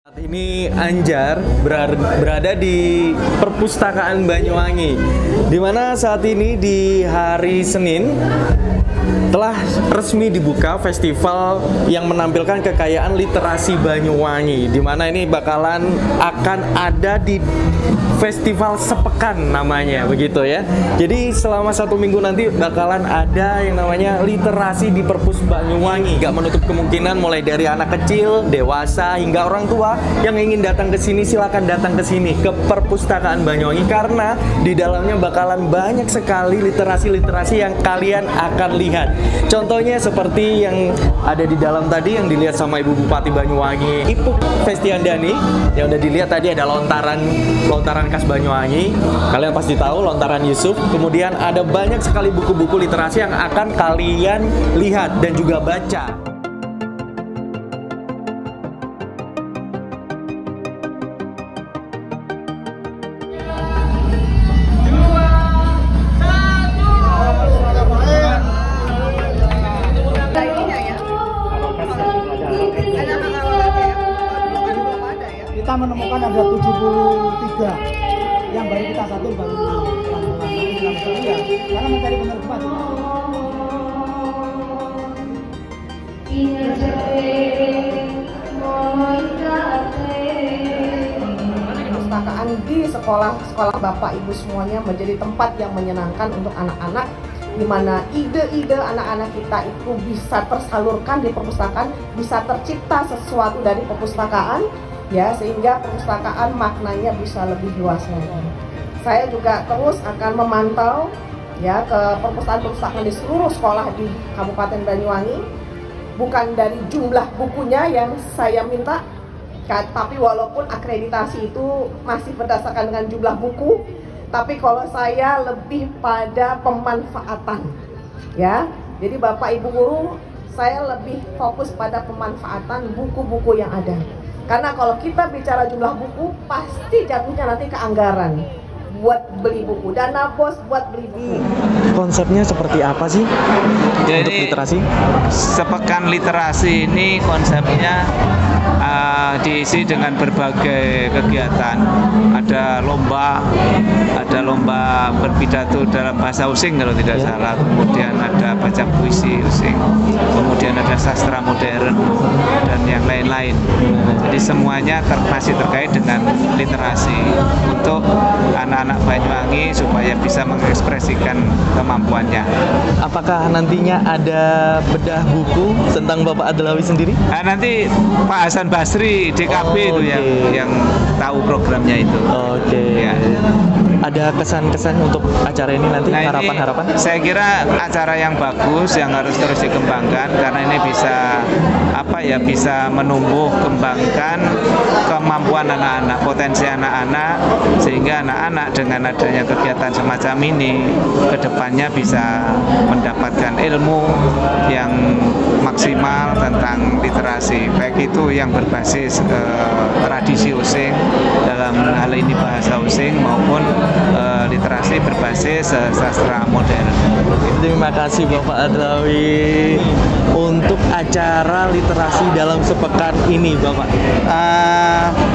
Saat ini Anjar berada di Perpustakaan Banyuwangi, di mana saat ini di hari Senin telah resmi dibuka festival yang menampilkan kekayaan literasi Banyuwangi, di mana ini akan ada di festival sepekan namanya, begitu ya. Jadi selama 1 minggu nanti bakalan ada yang namanya literasi di Perpus Banyuwangi. Gak menutup kemungkinan mulai dari anak kecil, dewasa hingga orang tua yang ingin datang ke sini, silakan datang ke sini ke Perpustakaan Banyuwangi, karena di dalamnya bakalan banyak sekali literasi-literasi yang kalian akan lihat. Contohnya seperti yang ada di dalam tadi yang dilihat sama Ibu Bupati Banyuwangi, Ipuk Festiandani, yang udah dilihat tadi ada lontaran khas Banyuwangi. Kalian pasti tahu lontaran Yusuf. Kemudian ada banyak sekali buku-buku literasi yang akan kalian lihat dan juga baca. Kita menemukan ada 73 yang baru kita satu baru 6 ya, karena mencari penerjemah juga. Perpustakaan di sekolah Bapak Ibu semuanya menjadi tempat yang menyenangkan untuk anak-anak, di mana ide-ide anak-anak kita itu bisa tersalurkan di perpustakaan, bisa tercipta sesuatu dari perpustakaan, ya, sehingga perpustakaan maknanya bisa lebih luas lagi. Saya juga terus akan memantau ya ke perpustakaan di seluruh sekolah di Kabupaten Banyuwangi, bukan dari jumlah bukunya yang saya minta, tapi walaupun akreditasi itu masih berdasarkan dengan jumlah buku, tapi kalau saya lebih pada pemanfaatan, ya. Jadi Bapak Ibu guru, saya lebih fokus pada pemanfaatan buku-buku yang ada. Karena kalau kita bicara jumlah buku, pasti jatuhnya nanti ke anggaran buat beli buku, dana bos buat beli buku. Konsepnya seperti apa sih? Jadi, untuk literasi? Sepekan literasi ini konsepnya diisi dengan berbagai kegiatan. Ada lomba berpidato dalam bahasa Using kalau tidak salah. Kemudian ada baca puisi Using. Kemudian ada sastra modern dan yang lain-lain. Jadi semuanya masih terkait dengan literasi untuk anak-anak Banyuwangi supaya bisa mengekspresikan kemampuannya. Apakah nantinya ada bedah buku tentang Bapak Adlawi sendiri? Nanti Pak Hasan Basri DKB itu yang tahu programnya itu. Oke. Ya. Ada kesan-kesan untuk acara ini nanti, harapan-harapan? Saya kira acara yang bagus yang harus terus dikembangkan, karena ini bisa menumbuh kembangkan kemampuan anak-anak, potensi anak-anak, sehingga anak-anak dengan adanya kegiatan semacam ini kedepannya bisa mendapatkan ilmu yang maksimal tentang literasi, baik itu yang berbasis tradisi Using dalam hal ini bahasa Using maupun literasi berbasis sastra modern. Terima kasih Bapak Adlawi untuk acara literasi dalam sepekan ini, Bapak.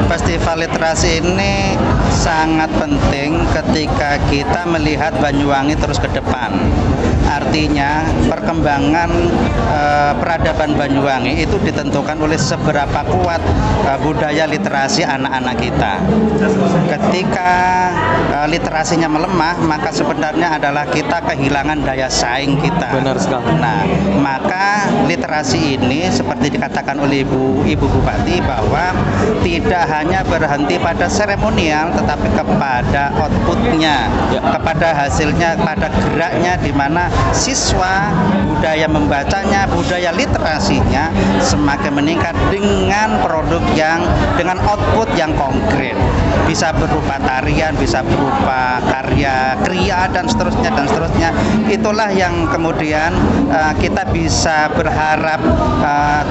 Festival literasi ini sangat penting ketika kita melihat Banyuwangi terus ke depan. Artinya perkembangan peradaban Banyuwangi itu ditentukan oleh seberapa kuat budaya literasi anak-anak kita. Ketika literasinya melemah, maka sebenarnya adalah kita kehilangan daya saing kita. Benar sekali. Nah, maka literasi ini seperti dikatakan oleh Ibu Bupati bahwa tidak hanya berhenti pada seremonial, tetapi kepada outputnya, kepada hasilnya, pada geraknya, di mana siswa budaya membacanya, budaya literasinya semakin meningkat dengan produk dengan output yang konkret, bisa berupa tarian, bisa berupa karya kriya dan seterusnya. Itulah yang kemudian kita bisa berharap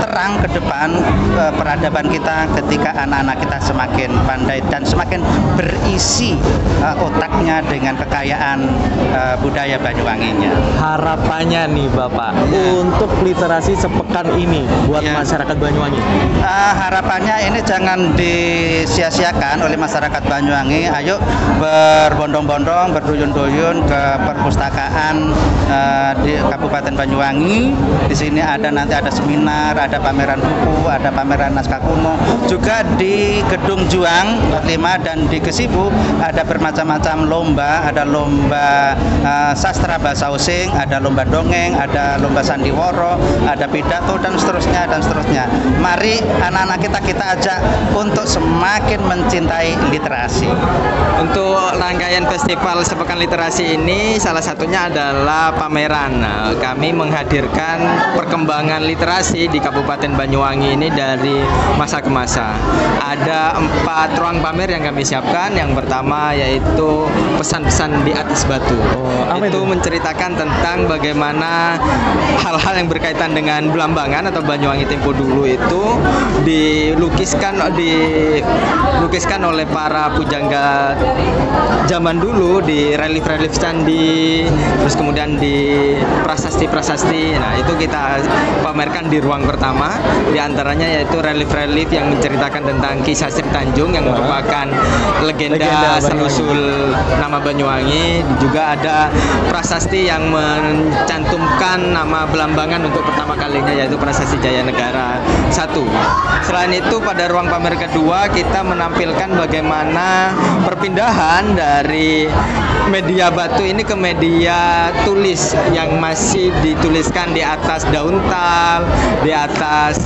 terang ke depan peradaban kita ketika anak-anak kita semakin pandai dan semakin berisi otaknya dengan kekayaan budaya Banyuwanginya. Harapannya nih Bapak untuk literasi sepekan ini buat masyarakat Banyuwangi. Harapannya ini jangan disia-siakan oleh masyarakat Banyuwangi. Ayo berbondong-bondong, berduyun-duyun ke perpustakaan di Kabupaten Banyuwangi. Di sini nanti ada seminar, ada pameran buku, ada pameran naskah kuno. Juga di Gedung Juang 5 dan di Gesibu ada bermacam-macam lomba, ada lomba sastra bahasa Osing, ada lomba dongeng, ada lomba sandiwara, ada pidato dan seterusnya dan seterusnya. Mari anak-anak kita ajak untuk semakin mencintai literasi. Untuk rangkaian festival Sepekan Literasi ini salah satunya adalah pameran. Kami menghadirkan perkembangan literasi di Kabupaten Banyuwangi ini dari masa ke masa. Ada 4 ruang pamer yang kami siapkan. Yang pertama yaitu pesan-pesan di atas batu. Itu menceritakan tentang bagaimana hal-hal yang berkaitan dengan Belambangan atau Banyuwangi tempo dulu itu dilukiskan oleh para pujangga zaman dulu di relief-relief candi, terus kemudian di prasasti-prasasti. Nah, itu kita pamerkan di ruang pertama. Di antaranya yaitu relief-relief yang menceritakan tentang kisah Sri Tanjung yang merupakan legenda asal-usul nama Banyuwangi. Juga ada prasasti yang mencantumkan nama Belambangan untuk pertama kalinya yaitu Prasasti Jaya Negara 1. Selain itu pada ruang pamer kedua kita menampilkan bagaimana perpindahan dari media batu ini ke media tulis yang masih dituliskan di atas daun tal, di atas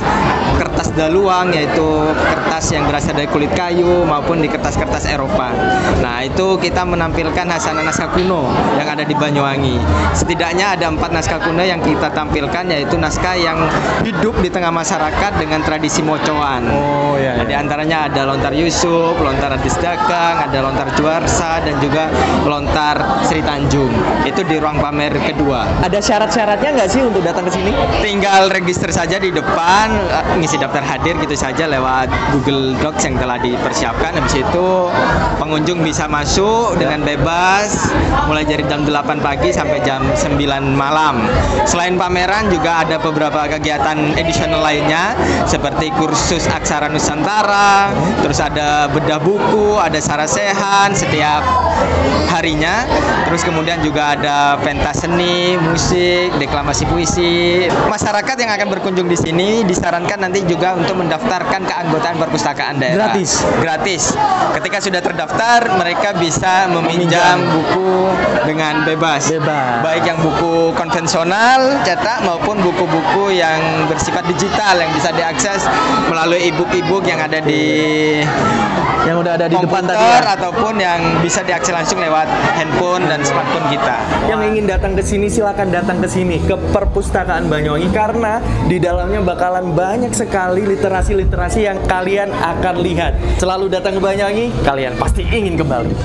kertas daluang yaitu kertas yang berasal dari kulit kayu maupun di kertas-kertas Eropa. Nah, itu kita menampilkan hasanah naskah kuno yang ada di Banyuwangi. Setidaknya ada 4 naskah kuno yang kita tampilkan yaitu naskah yang hidup di tengah masyarakat dengan tradisi mocoan. Di antaranya ada Lontar Yusuf, Lontar Adis Dagang, ada Lontar Juarsa dan juga Lontar Sri Tanjung. Itu di ruang pamer kedua. Ada syarat-syaratnya nggak sih untuk datang ke sini? Tinggal register saja di depan, ngisi daftar hadir gitu saja lewat Google Docs yang telah dipersiapkan. Habis itu pengunjung bisa masuk dengan bebas mulai dari jam 8 pagi sampai jam 9 malam. Selain pameran juga ada beberapa kegiatan additional lainnya seperti kursus aksara Nusantara, terus ada bedah buku, ada sarasehan setiap harinya. Terus kemudian juga ada pentas seni, musik, deklamasi puisi. Masyarakat yang akan berkunjung di sini disarankan nanti juga untuk mendaftarkan keanggotaan perpustakaan daerah. Gratis. Ketika sudah terdaftar, mereka bisa meminjam buku dengan bebas. Baik yang buku konvensional, cetak maupun buku-buku yang bersifat digital yang bisa diakses melalui e-book yang ada di yang udah ada di depan tadi ya? Ataupun yang bisa diakses langsung lewat handphone dan smartphone kita. Yang ingin datang ke sini silakan datang ke sini ke Perpustakaan Banyuwangi karena di dalamnya bakalan banyak sekali literasi-literasi yang kalian akan lihat. Selalu datang ke Banyuwangi, kalian pasti ingin kembali.